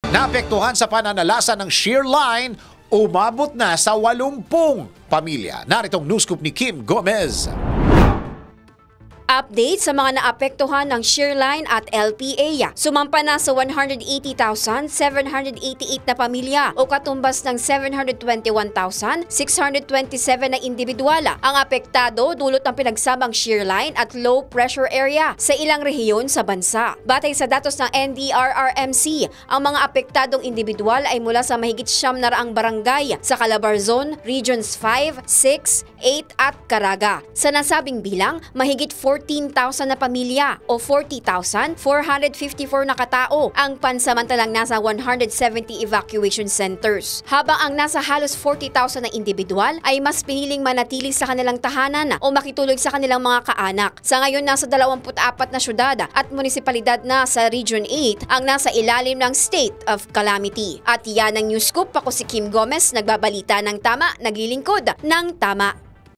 Naapektuhan sa pananalasa ng shear line, umabot na sa 80 pamilya. Naritong news scoop ni Kim Gomez. Update sa mga naapektuhan ng shearline at LPA. Sumampa na sa 180,788 na pamilya o katumbas ng 721,627 na individual. Ang apektado dulot ng pinagsamang shearline at low pressure area sa ilang rehiyon sa bansa. Batay sa datos ng NDRRMC, ang mga apektadong individual ay mula sa mahigit 900 barangay sa Calabarzon, Regions 5, 6, 8 at Caraga. Sa nasabing bilang, mahigit 14,000 na pamilya o 40,454 na katao ang pansamantalang nasa 170 evacuation centers. Habang ang nasa halos 40,000 na individual ay mas piniling manatili sa kanilang tahanan o makitulog sa kanilang mga kaanak. Sa ngayon, nasa 24 na syudad at munisipalidad na sa Region 8 ang nasa ilalim ng state of calamity. At yan ang news scoop. Ako si Kim Gomez, nagbabalita ng tama, naglilingkod ng tama.